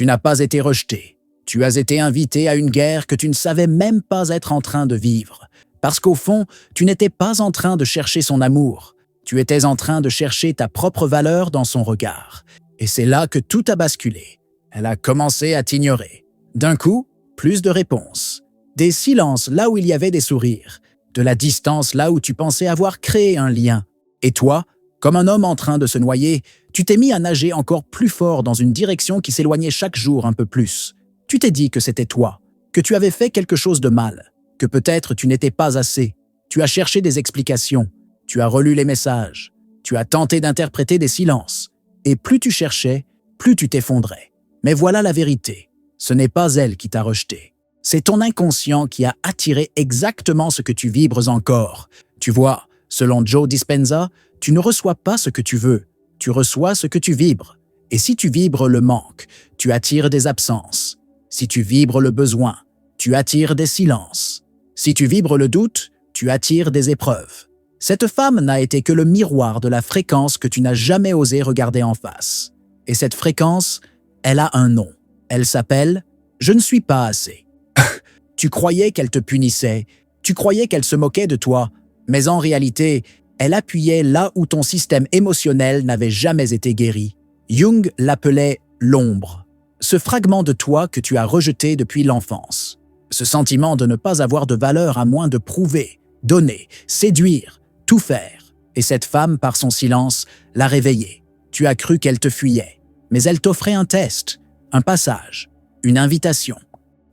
Tu n'as pas été rejeté. Tu as été invité à une guerre que tu ne savais même pas être en train de vivre. Parce qu'au fond, tu n'étais pas en train de chercher son amour. Tu étais en train de chercher ta propre valeur dans son regard. Et c'est là que tout a basculé. Elle a commencé à t'ignorer. D'un coup, plus de réponses. Des silences là où il y avait des sourires. De la distance là où tu pensais avoir créé un lien. Et toi, comme un homme en train de se noyer, tu t'es mis à nager encore plus fort dans une direction qui s'éloignait chaque jour un peu plus. Tu t'es dit que c'était toi, que tu avais fait quelque chose de mal, que peut-être tu n'étais pas assez. Tu as cherché des explications, tu as relu les messages, tu as tenté d'interpréter des silences. Et plus tu cherchais, plus tu t'effondrais. Mais voilà la vérité, ce n'est pas elle qui t'a rejeté. C'est ton inconscient qui a attiré exactement ce que tu vibres encore. Tu vois, selon Joe Dispenza, tu ne reçois pas ce que tu veux, tu reçois ce que tu vibres. Et si tu vibres le manque, tu attires des absences. Si tu vibres le besoin, tu attires des silences. Si tu vibres le doute, tu attires des épreuves. Cette femme n'a été que le miroir de la fréquence que tu n'as jamais osé regarder en face. Et cette fréquence, elle a un nom. Elle s'appelle « Je ne suis pas assez ». Tu croyais qu'elle te punissait, tu croyais qu'elle se moquait de toi, mais en réalité, elle appuyait là où ton système émotionnel n'avait jamais été guéri. Jung l'appelait « l'ombre ». Ce fragment de toi que tu as rejeté depuis l'enfance. Ce sentiment de ne pas avoir de valeur à moins de prouver, donner, séduire, tout faire. Et cette femme, par son silence, l'a réveillée. Tu as cru qu'elle te fuyait, mais elle t'offrait un test, un passage, une invitation.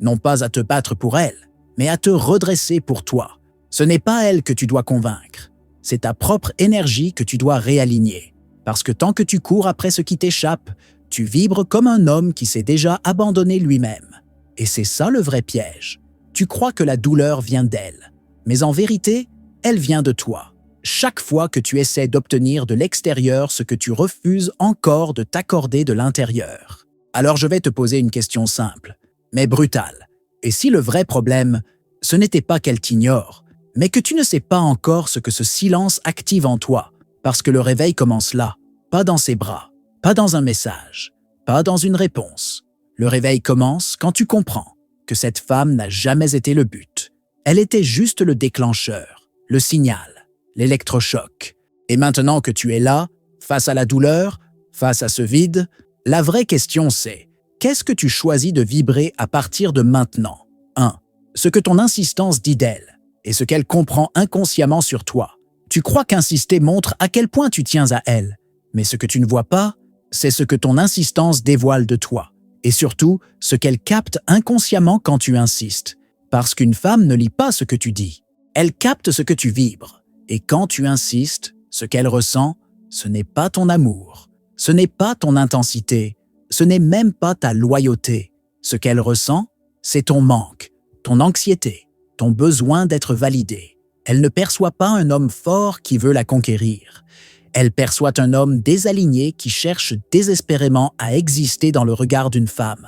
Non pas à te battre pour elle, mais à te redresser pour toi. Ce n'est pas elle que tu dois convaincre. C'est ta propre énergie que tu dois réaligner. Parce que tant que tu cours après ce qui t'échappe, tu vibres comme un homme qui s'est déjà abandonné lui-même. Et c'est ça le vrai piège. Tu crois que la douleur vient d'elle. Mais en vérité, elle vient de toi. Chaque fois que tu essaies d'obtenir de l'extérieur ce que tu refuses encore de t'accorder de l'intérieur. Alors je vais te poser une question simple, mais brutale. Et si le vrai problème, ce n'était pas qu'elle t'ignore, mais que tu ne sais pas encore ce que ce silence active en toi, parce que le réveil commence là, pas dans ses bras, pas dans un message, pas dans une réponse. Le réveil commence quand tu comprends que cette femme n'a jamais été le but. Elle était juste le déclencheur, le signal, l'électrochoc. Et maintenant que tu es là, face à la douleur, face à ce vide, la vraie question c'est, qu'est-ce que tu choisis de vibrer à partir de maintenant? 1. Ce que ton insistance dit d'elle et ce qu'elle comprend inconsciemment sur toi. Tu crois qu'insister montre à quel point tu tiens à elle, mais ce que tu ne vois pas, c'est ce que ton insistance dévoile de toi, et surtout ce qu'elle capte inconsciemment quand tu insistes. Parce qu'une femme ne lit pas ce que tu dis, elle capte ce que tu vibres, et quand tu insistes, ce qu'elle ressent, ce n'est pas ton amour, ce n'est pas ton intensité, ce n'est même pas ta loyauté. Ce qu'elle ressent, c'est ton manque, ton anxiété, ton besoin d'être validé. Elle ne perçoit pas un homme fort qui veut la conquérir. Elle perçoit un homme désaligné qui cherche désespérément à exister dans le regard d'une femme.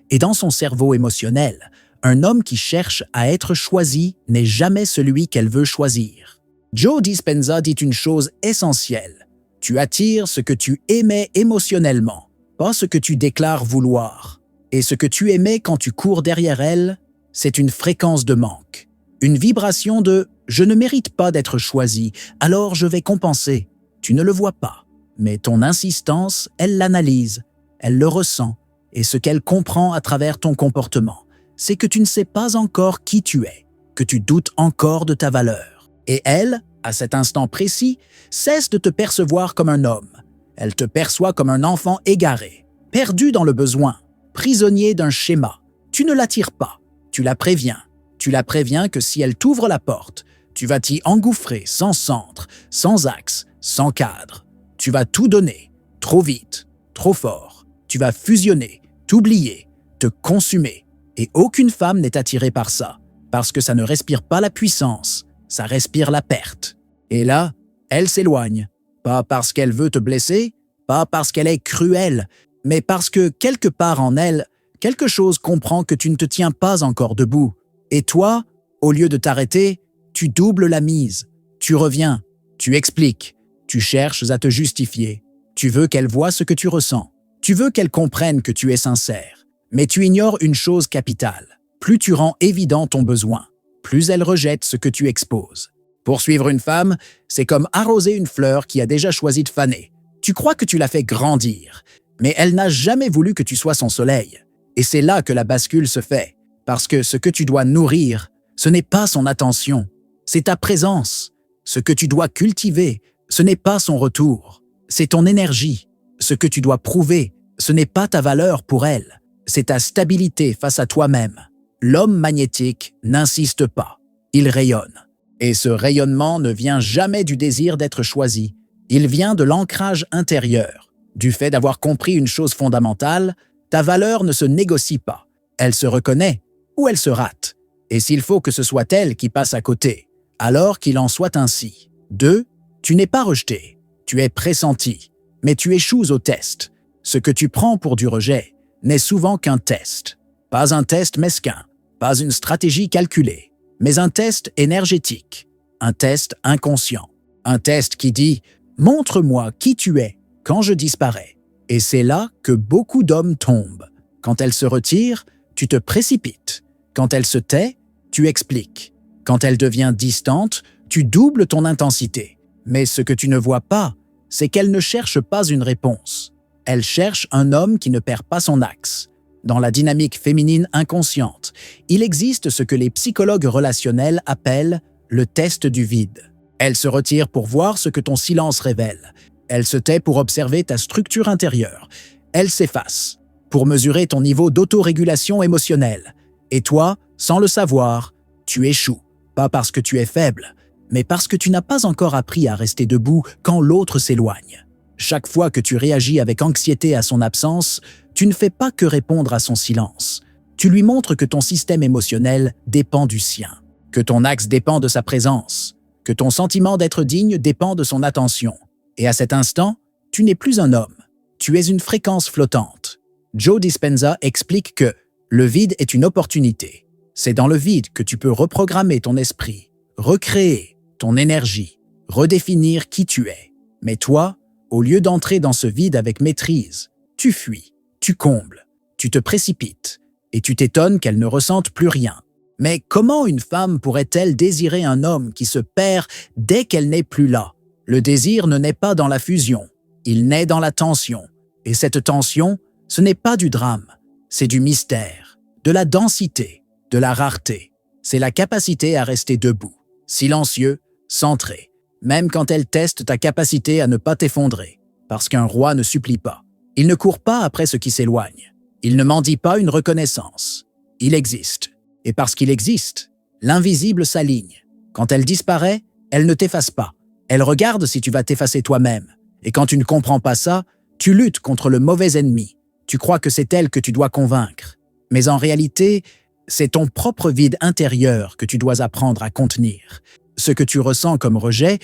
Et dans son cerveau émotionnel, un homme qui cherche à être choisi n'est jamais celui qu'elle veut choisir. Joe Dispenza dit une chose essentielle. Tu attires ce que tu aimais émotionnellement, pas ce que tu déclares vouloir. Et ce que tu aimais quand tu cours derrière elle, c'est une fréquence de manque. Une vibration de « je ne mérite pas d'être choisi, alors je vais compenser ». Tu ne le vois pas, mais ton insistance, elle l'analyse, elle le ressent, et ce qu'elle comprend à travers ton comportement, c'est que tu ne sais pas encore qui tu es, que tu doutes encore de ta valeur. Et elle, à cet instant précis, cesse de te percevoir comme un homme. Elle te perçoit comme un enfant égaré, perdu dans le besoin, prisonnier d'un schéma. Tu ne l'attires pas, tu la préviens. Tu la préviens que si elle t'ouvre la porte, tu vas t'y engouffrer sans centre, sans axe, sans cadre. Tu vas tout donner, trop vite, trop fort. Tu vas fusionner, t'oublier, te consumer. Et aucune femme n'est attirée par ça, parce que ça ne respire pas la puissance, ça respire la perte. Et là, elle s'éloigne, pas parce qu'elle veut te blesser, pas parce qu'elle est cruelle, mais parce que quelque part en elle, quelque chose comprend que tu ne te tiens pas encore debout. Et toi, au lieu de t'arrêter, tu doubles la mise, tu reviens, tu expliques, tu cherches à te justifier, tu veux qu'elle voie ce que tu ressens, tu veux qu'elle comprenne que tu es sincère, Mais tu ignores une chose capitale. Plus tu rends évident ton besoin, plus elle rejette ce que tu exposes. Poursuivre une femme, c'est comme arroser une fleur qui a déjà choisi de faner. Tu crois que tu l'as fait grandir, mais elle n'a jamais voulu que tu sois son soleil. Et c'est là que la bascule se fait, parce que ce que tu dois nourrir, ce n'est pas son attention, c'est ta présence. Ce que tu dois cultiver, ce n'est pas son retour, c'est ton énergie. Ce que tu dois prouver, ce n'est pas ta valeur pour elle, c'est ta stabilité face à toi-même. L'homme magnétique n'insiste pas, il rayonne. Et ce rayonnement ne vient jamais du désir d'être choisi, il vient de l'ancrage intérieur. Du fait d'avoir compris une chose fondamentale, ta valeur ne se négocie pas, elle se reconnaît ou elle se rate. Et s'il faut que ce soit elle qui passe à côté, alors qu'il en soit ainsi. 2. Tu n'es pas rejeté, tu es pressenti, mais tu échoues au test. Ce que tu prends pour du rejet n'est souvent qu'un test. Pas un test mesquin, pas une stratégie calculée, mais un test énergétique, un test inconscient, un test qui dit « Montre-moi qui tu es quand je disparais ». Et c'est là que beaucoup d'hommes tombent. Quand elle se retire, tu te précipites. Quand elle se tait, tu expliques. Quand elle devient distante, tu doubles ton intensité. Mais ce que tu ne vois pas, c'est qu'elle ne cherche pas une réponse. Elle cherche un homme qui ne perd pas son axe. Dans la dynamique féminine inconsciente, il existe ce que les psychologues relationnels appellent le test du vide. Elle se retire pour voir ce que ton silence révèle. Elle se tait pour observer ta structure intérieure. Elle s'efface pour mesurer ton niveau d'autorégulation émotionnelle. Et toi, sans le savoir, tu échoues. Pas parce que tu es faible, mais parce que tu n'as pas encore appris à rester debout quand l'autre s'éloigne. Chaque fois que tu réagis avec anxiété à son absence, tu ne fais pas que répondre à son silence. Tu lui montres que ton système émotionnel dépend du sien, que ton axe dépend de sa présence, que ton sentiment d'être digne dépend de son attention. Et à cet instant, tu n'es plus un homme, tu es une fréquence flottante. Joe Dispenza explique que le vide est une opportunité. C'est dans le vide que tu peux reprogrammer ton esprit, recréer ton énergie, redéfinir qui tu es. Mais toi, au lieu d'entrer dans ce vide avec maîtrise, tu fuis, tu combles, tu te précipites et tu t'étonnes qu'elle ne ressente plus rien. Mais comment une femme pourrait-elle désirer un homme qui se perd dès qu'elle n'est plus là? Le désir ne naît pas dans la fusion, il naît dans la tension. Et cette tension, ce n'est pas du drame, c'est du mystère, de la densité, de la rareté. C'est la capacité à rester debout, silencieux, centré, même quand elle teste ta capacité à ne pas t'effondrer, parce qu'un roi ne supplie pas. Il ne court pas après ce qui s'éloigne. Il ne mendie pas une reconnaissance. Il existe. Et parce qu'il existe, l'invisible s'aligne. Quand elle disparaît, elle ne t'efface pas. Elle regarde si tu vas t'effacer toi-même. Et quand tu ne comprends pas ça, tu luttes contre le mauvais ennemi. Tu crois que c'est elle que tu dois convaincre. Mais en réalité, c'est ton propre vide intérieur que tu dois apprendre à contenir. Ce que tu ressens comme rejet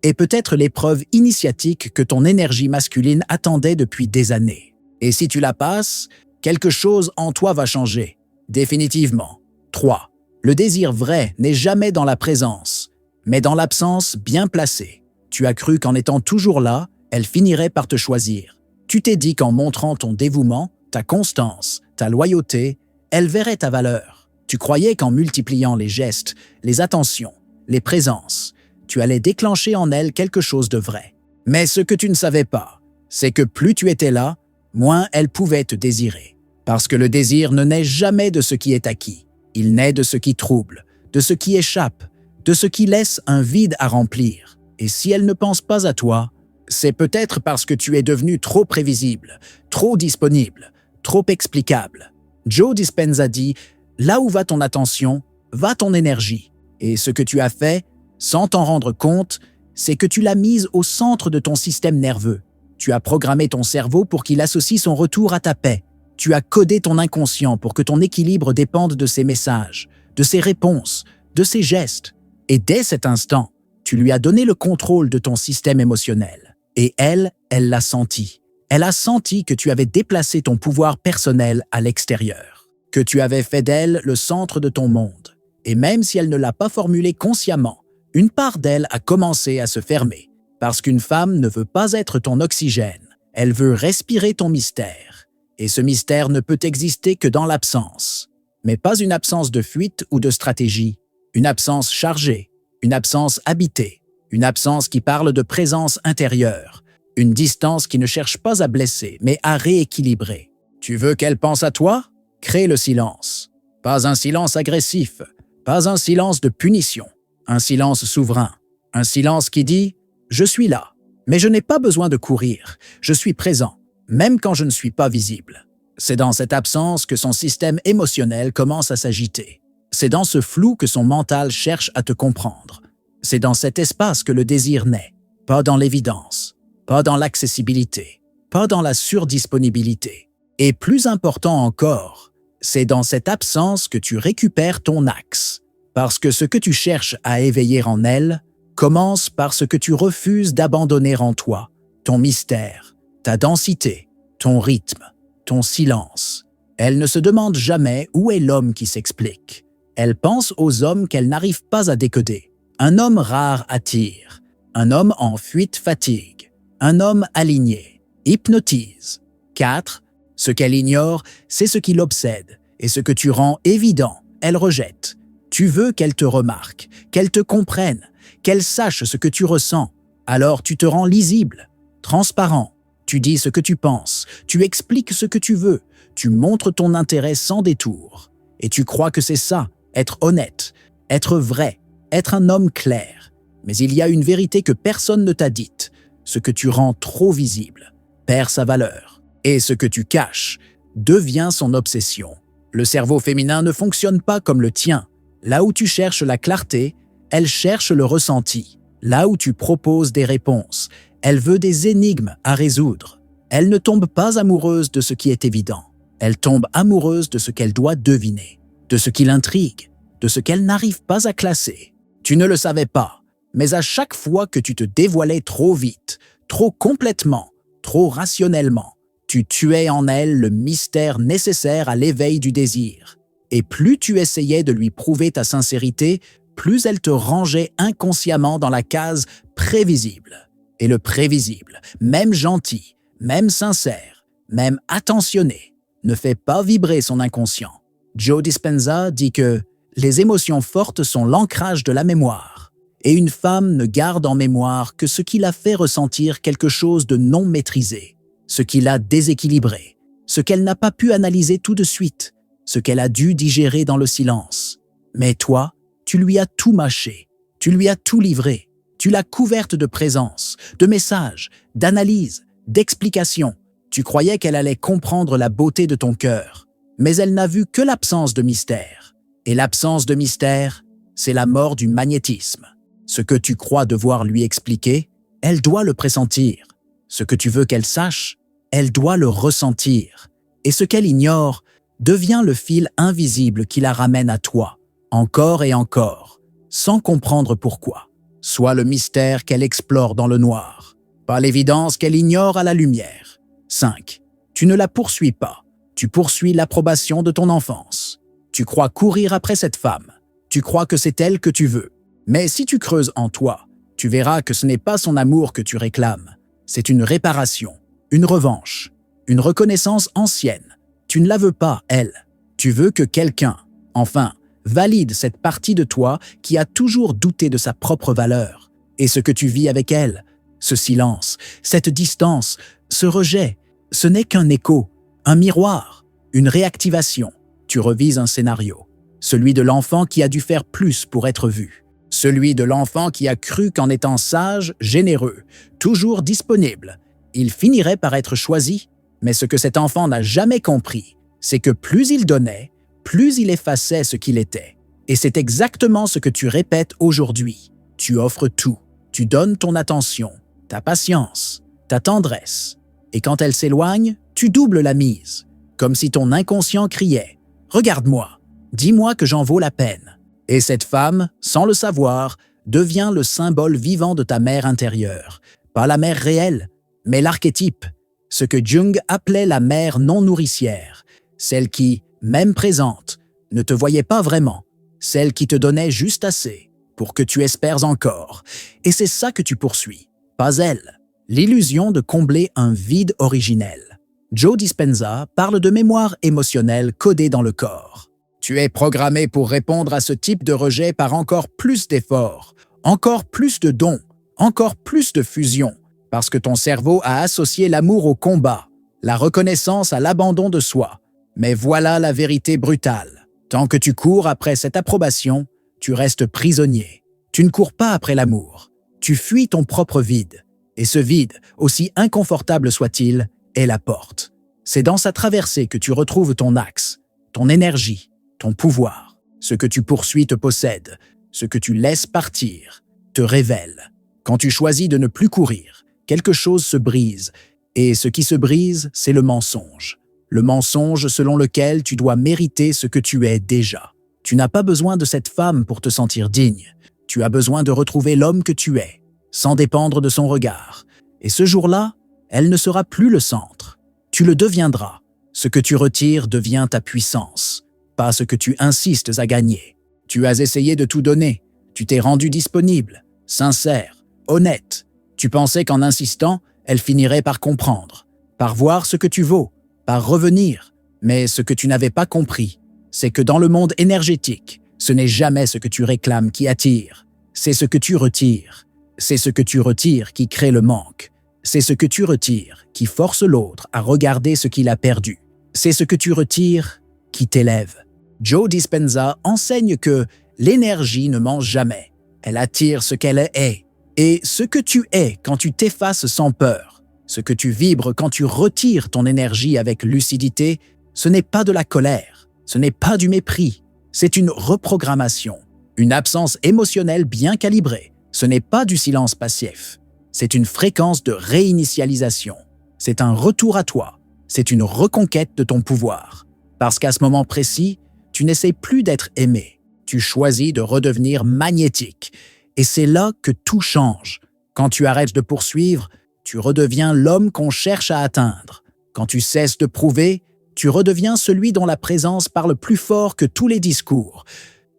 est peut-être l'épreuve initiatique que ton énergie masculine attendait depuis des années. Et si tu la passes, quelque chose en toi va changer. Définitivement. 3. Le désir vrai n'est jamais dans la présence, mais dans l'absence bien placée. Tu as cru qu'en étant toujours là, elle finirait par te choisir. Tu t'es dit qu'en montrant ton dévouement, ta constance, ta loyauté, elle verrait ta valeur. Tu croyais qu'en multipliant les gestes, les attentions, les présences, tu allais déclencher en elle quelque chose de vrai. Mais ce que tu ne savais pas, c'est que plus tu étais là, moins elle pouvait te désirer. Parce que le désir ne naît jamais de ce qui est acquis. Il naît de ce qui trouble, de ce qui échappe, de ce qui laisse un vide à remplir. Et si elle ne pense pas à toi, c'est peut-être parce que tu es devenu trop prévisible, trop disponible, trop explicable. Joe Dispenza dit « Là où va ton attention, va ton énergie. » Et ce que tu as fait, sans t'en rendre compte, c'est que tu l'as mise au centre de ton système nerveux. Tu as programmé ton cerveau pour qu'il associe son retour à ta paix. Tu as codé ton inconscient pour que ton équilibre dépende de ses messages, de ses réponses, de ses gestes. Et dès cet instant, tu lui as donné le contrôle de ton système émotionnel. Et elle l'a senti. Elle a senti que tu avais déplacé ton pouvoir personnel à l'extérieur, que tu avais fait d'elle le centre de ton monde. Et même si elle ne l'a pas formulé consciemment, une part d'elle a commencé à se fermer. Parce qu'une femme ne veut pas être ton oxygène, elle veut respirer ton mystère. Et ce mystère ne peut exister que dans l'absence. Mais pas une absence de fuite ou de stratégie, une absence chargée, une absence habitée, une absence qui parle de présence intérieure, une distance qui ne cherche pas à blesser, mais à rééquilibrer. Tu veux qu'elle pense à toi? Crée le silence. Pas un silence agressif, pas un silence de punition, un silence souverain, un silence qui dit « Je suis là, mais je n'ai pas besoin de courir, je suis présent, même quand je ne suis pas visible ». C'est dans cette absence que son système émotionnel commence à s'agiter. C'est dans ce flou que son mental cherche à te comprendre. C'est dans cet espace que le désir naît, pas dans l'évidence, pas dans l'accessibilité, pas dans la surdisponibilité. Et plus important encore, c'est dans cette absence que tu récupères ton axe. Parce que ce que tu cherches à éveiller en elle commence par ce que tu refuses d'abandonner en toi, ton mystère, ta densité, ton rythme, ton silence. Elle ne se demande jamais où est l'homme qui s'explique. Elle pense aux hommes qu'elle n'arrive pas à décoder. Un homme rare attire, un homme en fuite fatigue, un homme aligné hypnotise. 4. Ce qu'elle ignore, c'est ce qui l'obsède, et ce que tu rends évident, elle rejette. Tu veux qu'elle te remarque, qu'elle te comprenne, qu'elle sache ce que tu ressens. Alors tu te rends lisible, transparent. Tu dis ce que tu penses, tu expliques ce que tu veux, tu montres ton intérêt sans détour. Et tu crois que c'est ça, être honnête, être vrai, être un homme clair. Mais il y a une vérité que personne ne t'a dite. Ce que tu rends trop visible perd sa valeur. Et ce que tu caches devient son obsession. Le cerveau féminin ne fonctionne pas comme le tien. Là où tu cherches la clarté, elle cherche le ressenti. Là où tu proposes des réponses, elle veut des énigmes à résoudre. Elle ne tombe pas amoureuse de ce qui est évident. Elle tombe amoureuse de ce qu'elle doit deviner, de ce qui l'intrigue, de ce qu'elle n'arrive pas à classer. Tu ne le savais pas, mais à chaque fois que tu te dévoilais trop vite, trop complètement, trop rationnellement, tu tuais en elle le mystère nécessaire à l'éveil du désir. Et plus tu essayais de lui prouver ta sincérité, plus elle te rangeait inconsciemment dans la case prévisible. Et le prévisible, même gentil, même sincère, même attentionné, ne fait pas vibrer son inconscient. Joe Dispenza dit que les émotions fortes sont l'ancrage de la mémoire. Et une femme ne garde en mémoire que ce qui l'a fait ressentir quelque chose de non maîtrisé, ce qui l'a déséquilibré, ce qu'elle n'a pas pu analyser tout de suite, ce qu'elle a dû digérer dans le silence. Mais toi, tu lui as tout mâché, tu lui as tout livré, tu l'as couverte de présence, de messages, d'analyses, d'explications. Tu croyais qu'elle allait comprendre la beauté de ton cœur, mais elle n'a vu que l'absence de mystère. Et l'absence de mystère, c'est la mort du magnétisme. Ce que tu crois devoir lui expliquer, elle doit le pressentir. Ce que tu veux qu'elle sache, elle doit le ressentir. Et ce qu'elle ignore devient le fil invisible qui la ramène à toi, encore et encore, sans comprendre pourquoi. Soit le mystère qu'elle explore dans le noir, pas l'évidence qu'elle ignore à la lumière. 5. Tu ne la poursuis pas, tu poursuis l'approbation de ton enfance. Tu crois courir après cette femme, tu crois que c'est elle que tu veux. Mais si tu creuses en toi, tu verras que ce n'est pas son amour que tu réclames. C'est une réparation, une revanche, une reconnaissance ancienne. Tu ne la veux pas, elle. Tu veux que quelqu'un, enfin, valide cette partie de toi qui a toujours douté de sa propre valeur. Et ce que tu vis avec elle, ce silence, cette distance, ce rejet, ce n'est qu'un écho, un miroir, une réactivation. Tu revises un scénario, celui de l'enfant qui a dû faire plus pour être vu. Celui de l'enfant qui a cru qu'en étant sage, généreux, toujours disponible, il finirait par être choisi. Mais ce que cet enfant n'a jamais compris, c'est que plus il donnait, plus il effaçait ce qu'il était. Et c'est exactement ce que tu répètes aujourd'hui. Tu offres tout, tu donnes ton attention, ta patience, ta tendresse. Et quand elle s'éloigne, tu doubles la mise, comme si ton inconscient criait « Regarde-moi, dis-moi que j'en vaux la peine ». Et cette femme, sans le savoir, devient le symbole vivant de ta mère intérieure. Pas la mère réelle, mais l'archétype, ce que Jung appelait la mère non nourricière, celle qui, même présente, ne te voyait pas vraiment, celle qui te donnait juste assez pour que tu espères encore. Et c'est ça que tu poursuis, pas elle, l'illusion de combler un vide originel. Joe Dispenza parle de mémoire émotionnelle codée dans le corps. Tu es programmé pour répondre à ce type de rejet par encore plus d'efforts, encore plus de dons, encore plus de fusion, parce que ton cerveau a associé l'amour au combat, la reconnaissance à l'abandon de soi. Mais voilà la vérité brutale. Tant que tu cours après cette approbation, tu restes prisonnier. Tu ne cours pas après l'amour. Tu fuis ton propre vide. Et ce vide, aussi inconfortable soit-il, est la porte. C'est dans sa traversée que tu retrouves ton axe, ton énergie, ton pouvoir. Ce que tu poursuis te possède. Ce que tu laisses partir te révèle. Quand tu choisis de ne plus courir, quelque chose se brise. Et ce qui se brise, c'est le mensonge. Le mensonge selon lequel tu dois mériter ce que tu es déjà. Tu n'as pas besoin de cette femme pour te sentir digne. Tu as besoin de retrouver l'homme que tu es, sans dépendre de son regard. Et ce jour-là, elle ne sera plus le centre. Tu le deviendras. Ce que tu retires devient ta puissance, pas ce que tu insistes à gagner. Tu as essayé de tout donner. Tu t'es rendu disponible, sincère, honnête. Tu pensais qu'en insistant, elle finirait par comprendre, par voir ce que tu vaux, par revenir. Mais ce que tu n'avais pas compris, c'est que dans le monde énergétique, ce n'est jamais ce que tu réclames qui attire, c'est ce que tu retires. C'est ce que tu retires qui crée le manque. C'est ce que tu retires qui force l'autre à regarder ce qu'il a perdu. C'est ce que tu retires qui t'élève. Joe Dispenza enseigne que l'énergie ne mange jamais. Elle attire ce qu'elle est. Et ce que tu es quand tu t'effaces sans peur, ce que tu vibres quand tu retires ton énergie avec lucidité, ce n'est pas de la colère, ce n'est pas du mépris, c'est une reprogrammation, une absence émotionnelle bien calibrée. Ce n'est pas du silence passif, c'est une fréquence de réinitialisation. C'est un retour à toi, c'est une reconquête de ton pouvoir. Parce qu'à ce moment précis, tu n'essaies plus d'être aimé, tu choisis de redevenir magnétique. Et c'est là que tout change. Quand tu arrêtes de poursuivre, tu redeviens l'homme qu'on cherche à atteindre. Quand tu cesses de prouver, tu redeviens celui dont la présence parle plus fort que tous les discours.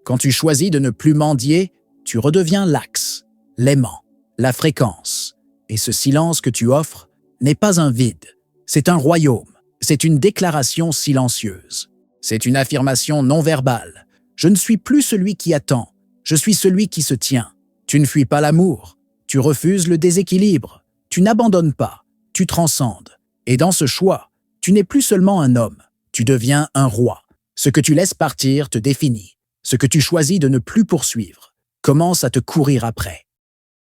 Quand tu choisis de ne plus mendier, tu redeviens l'axe, l'aimant, la fréquence. Et ce silence que tu offres n'est pas un vide, c'est un royaume, c'est une déclaration silencieuse. C'est une affirmation non verbale. Je ne suis plus celui qui attend, je suis celui qui se tient. Tu ne fuis pas l'amour, tu refuses le déséquilibre, tu n'abandonnes pas, tu transcendes. Et dans ce choix, tu n'es plus seulement un homme, tu deviens un roi. Ce que tu laisses partir te définit. Ce que tu choisis de ne plus poursuivre commence à te courir après.